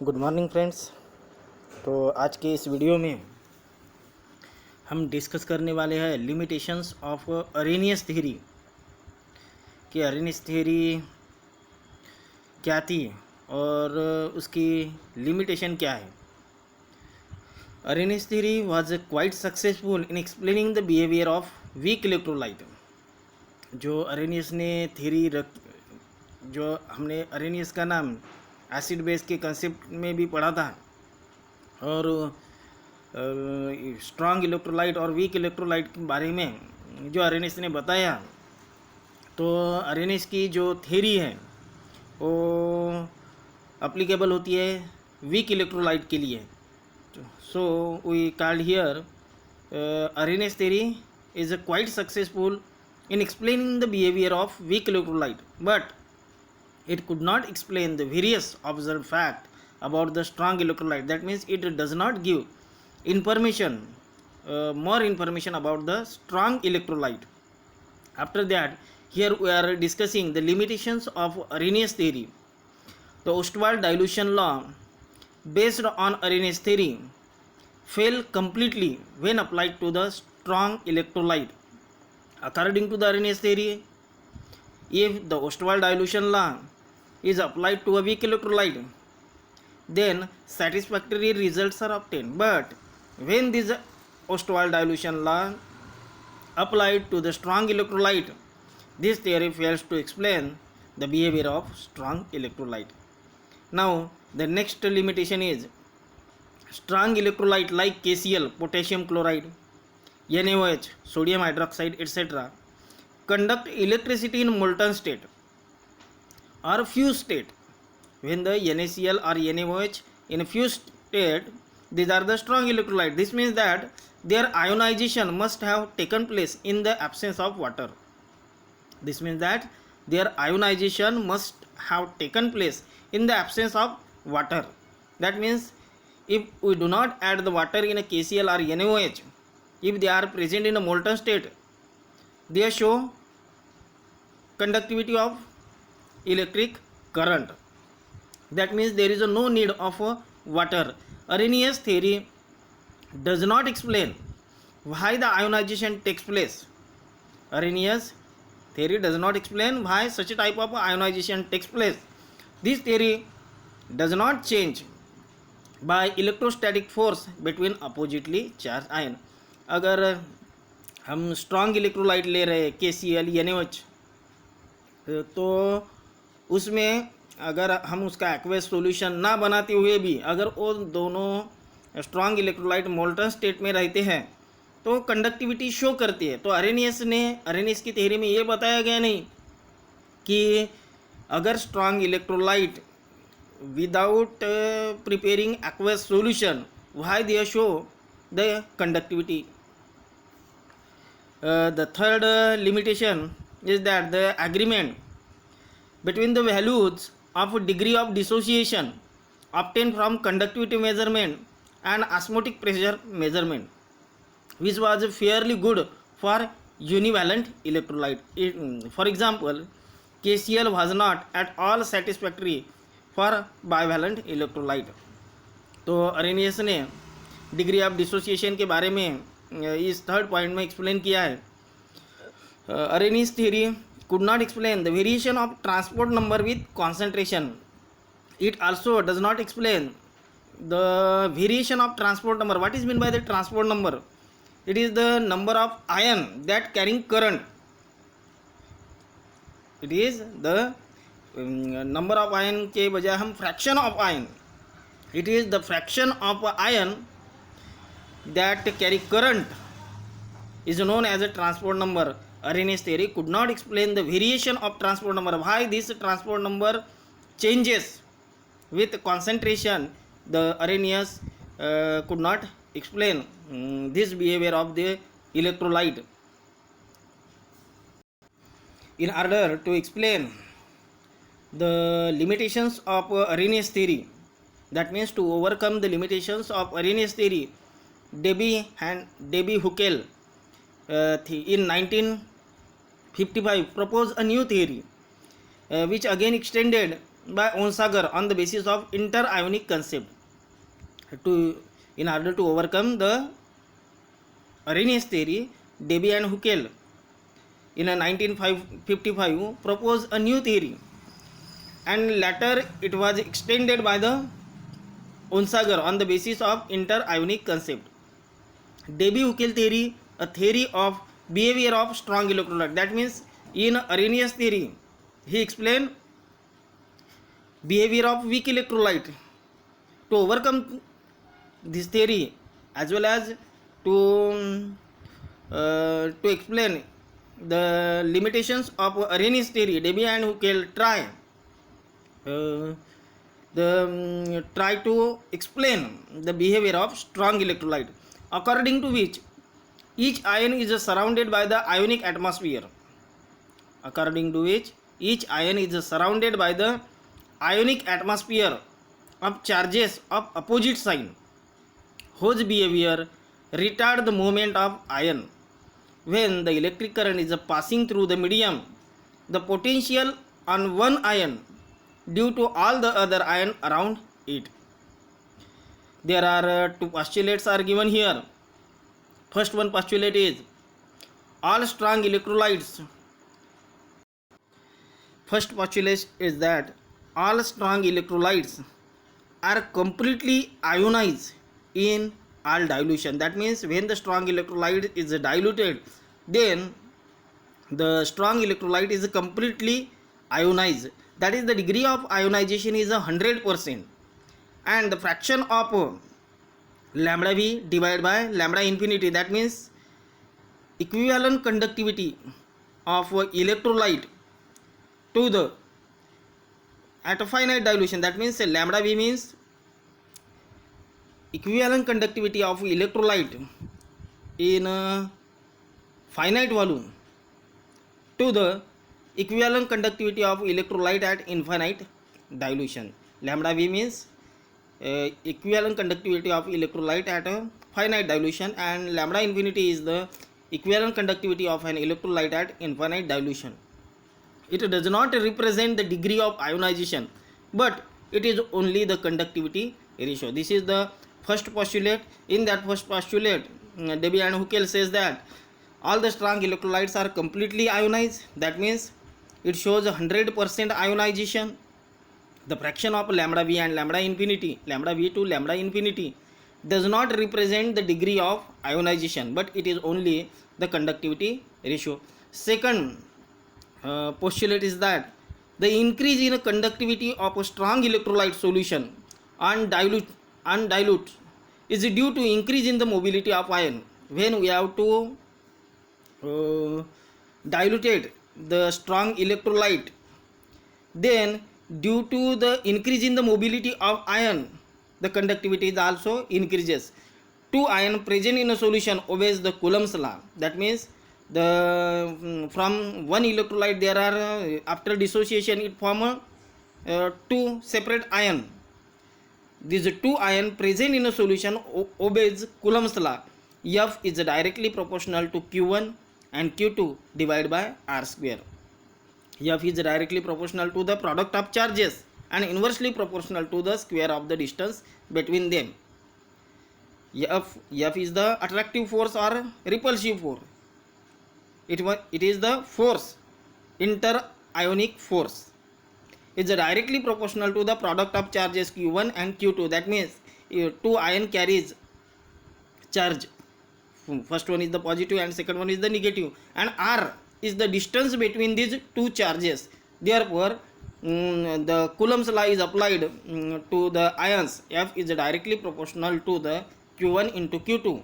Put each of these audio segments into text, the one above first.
Good morning friends. तो आज के इस वीडियो में हम डिस्कस करने वाले हैं लिमिटेशंस ऑफ अरेनियस थ्योरी कि अरेनियस थ्योरी क्या थी और उसकी लिमिटेशन क्या है। Arrhenius theory was quite successful in explaining the behaviour of weak electrolyte. जो अरेनियस ने थ्योरी जो हमने अरेनियस का नाम एसिड बेस के कंसेप्ट में भी पढ़ा था और स्ट्रॉन्ग इलेक्ट्रोलाइट और वीक इलेक्ट्रोलाइट के बारे में जो अरेनियस ने बताया। तो अरेनियस की जो थ्योरी है वो अप्लीकेबल होती है वीक इलेक्ट्रोलाइट के लिए। So we called here Arrhenius theory is quite successful in explaining the behavior of weak electrolyte, but it could not explain the various observed fact about the strong electrolyte. That means it does not give information, more information about the strong electrolyte. After that, here we are discussing the limitations of Arrhenius theory. The Ostwald dilution law based on Arrhenius theory failed completely when applied to the strong electrolyte. According to the Arrhenius theory, if the Ostwald dilution law is applied to a weak electrolyte, then satisfactory results are obtained. But when this Ostwald dilution law applied to the strong electrolyte, this theory fails to explain the behavior of strong electrolyte. Now, the next limitation is strong electrolyte like KCl, potassium chloride, NaOH, sodium hydroxide, etc. conduct electricity in molten state or fused state. When the NaCl or NaOH in fused state, these are the strong electrolyte. This means that their ionization must have taken place in the absence of water. This means that their ionization must have taken place in the absence of water. That means if we do not add the water in a KCl or NaOH, if they are present in a molten state, they show conductivity of electric current. That means there is no need of water. Arrhenius theory does not explain why the ionization takes place. Arrhenius theory does not explain why such a type of ionization takes place. This theory does not change by electrostatic force between oppositely charged ion. अगर हम strong electrolyte ले रहे हैं KCl NaOH, तो उसमें अगर हम उसका एक्वेस सॉल्यूशन ना बनाते हुए भी अगर वो दोनों स्ट्रॉन्ग इलेक्ट्रोलाइट मोल्टन स्टेट में रहते हैं तो कंडक्टिविटी शो करती है। तो अरेनियस की थ्योरी में ये बताया गया नहीं कि अगर strong electrolyte without preparing aqueous solution why they show the conductivity. The third limitation is that the agreement between the values of degree of dissociation obtained from conductivity measurement and osmotic pressure measurement, which was fairly good for univalent electrolyte. For example, KCl was not at all satisfactory for bivalent electrolyte. तो Arrhenius ने degree of dissociation के बारे में इस third point में explain किया है। Arrhenius theory could not explain the variation of transport number with concentration. It also does not explain the variation of transport number. What is mean by the transport number? It is the number of ion that carrying current. It is the number of ion के बजाय हम fraction of ion. It is the fraction of ion that carry current is known as a transport number. Arrhenius theory could not explain the variation of transport number. Why this transport number changes with concentration? The Arrhenius could not explain this behavior of the electrolyte. In order to explain the limitations of Arrhenius theory, that means to overcome the limitations of Arrhenius theory, Debye Huckel in 1955 proposed a new theory which again extended by Onsager on the basis of inter-ionic concept. In order to overcome the Arrhenius theory, Debye and Huckel in 1955 proposed a new theory, and later it was extended by the Onsager on the basis of inter-ionic concept. Debye-Huckel theory, a theory of behavior of strong electrolyte. That means in Arrhenius theory, he explained behavior of weak electrolyte. To overcome this theory, as well as to explain the limitations of Arrhenius theory, Debye and Huckel try to explain the behavior of strong electrolyte, according to which each ion is surrounded by the ionic atmosphere. According to which each ion is surrounded by the ionic atmosphere of charges of opposite sign, whose behavior retard the movement of ion. When the electric current is passing through the medium, the potential on one ion due to all the other ion around it. There are two postulates are given here. First one postulate is all strong electrolytes. First postulate is that all strong electrolytes are completely ionized in all dilution. That means when the strong electrolyte is diluted, then the strong electrolyte is completely ionized. That is, the degree of ionization is 100%, and the fraction of lambda v divided by lambda infinity, that means equivalent conductivity of electrolyte to the at a finite dilution. That means lambda v means equivalent conductivity of electrolyte in a finite volume to the equivalent conductivity of electrolyte at infinite dilution. Lambda v means equivalent conductivity of electrolyte at a finite dilution, and lambda infinity is the equivalent conductivity of an electrolyte at infinite dilution. It does not represent the degree of ionization, but it is only the conductivity ratio. This is the first postulate. In that first postulate, Debye and Huckel says that all the strong electrolytes are completely ionized. That means it shows 100% ionization. The fraction of lambda v and lambda infinity, lambda v to lambda infinity, does not represent the degree of ionization, but it is only the conductivity ratio. Second postulate is that the increase in conductivity of a strong electrolyte solution undilute is due to increase in the mobility of ion. When we have to diluted the strong electrolyte, then due to the increase in the mobility of ion, the conductivity is also increases. Two ion present in a solution obeys the Coulomb's law. That means the from one electrolyte there are after dissociation it form two separate ion. These two ion present in a solution obeys Coulomb's law. F is directly proportional to Q1 and Q2 divided by R square. F is directly proportional to the product of charges and inversely proportional to the square of the distance between them. F is the attractive force or repulsive force. It is the force, inter-ionic force. It is directly proportional to the product of charges Q1 and Q2. That means two ion carries charge. First one is the positive and second one is the negative, and R is the distance between these two charges. Therefore the Coulomb's law is applied to the ions. F is directly proportional to the Q1 into Q2,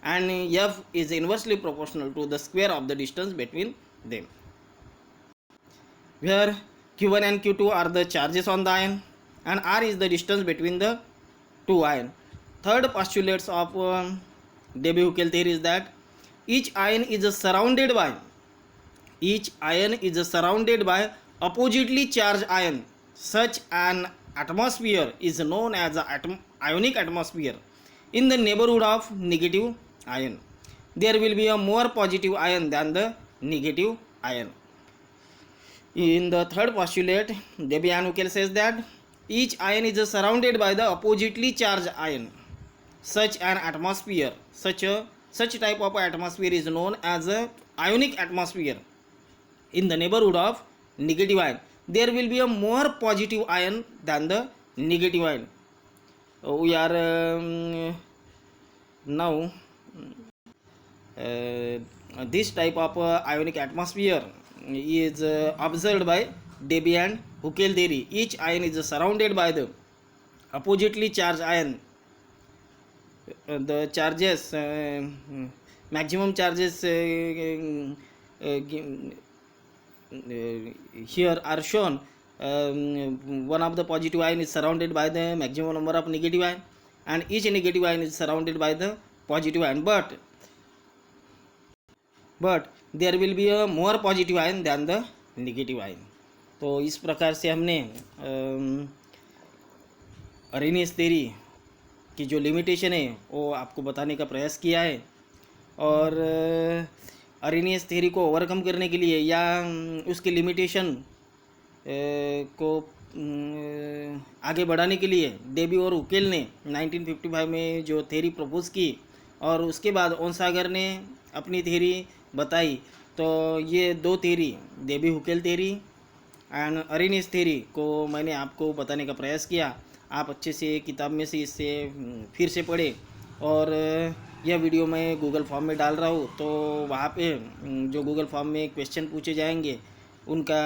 and F is inversely proportional to the square of the distance between them, where Q1 and Q2 are the charges on the ion and R is the distance between the two ions. Third postulates of Debye-Huckel theory is that each ion is surrounded by oppositely charged ion. Such an atmosphere is known as the ionic atmosphere. In the neighborhood of negative ion, there will be a more positive ion than the negative ion. In the third postulate, Debian-Huckel says that each ion is surrounded by the oppositely charged ion. Such type of atmosphere is known as a ionic atmosphere. In the neighborhood of negative ion, there will be a more positive ion than the negative ion. We are now this type of ionic atmosphere is observed by Debian-Huckel theory. Each ion is surrounded by the oppositely charged ion. The charges, maximum charges here are shown. One of the positive ion is surrounded by the maximum number of negative ion, and each negative ion is surrounded by the positive ion, but there will be a more positive ion than the negative ion. तो इस प्रकार से हमने Arrhenius theory की जो limitation है वो आपको बताने का प्रयास किया है, और अरेनियस थ्योरी को ओवरकम करने के लिए या उसकी लिमिटेशन को आगे बढ़ाने के लिए डेबी और हुकेल ने 1955 में जो थ्योरी प्रपोज की, और उसके बाद ओनसागर ने अपनी थ्योरी बताई। तो ये दो theory, डेबी-हुकेल theory and Arrhenius theory को मैंने आपको बताने का प्रयास किया। आप अच्छे से किताब में से इससे फिर से पढ़ें, और यह वीडियो मैं गूगल फॉर्म में डाल रहा हूँ, तो वहाँ पे जो गूगल फॉर्म में क्वेश्चन पूछे जाएंगे उनका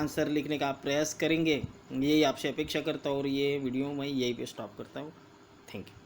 आंसर लिखने का आप प्रयास करेंगे, यही आपसे अपेक्षा करता हूँ। और ये वीडियो मैं यहीं पे स्टॉप करता हूँ। Thank you.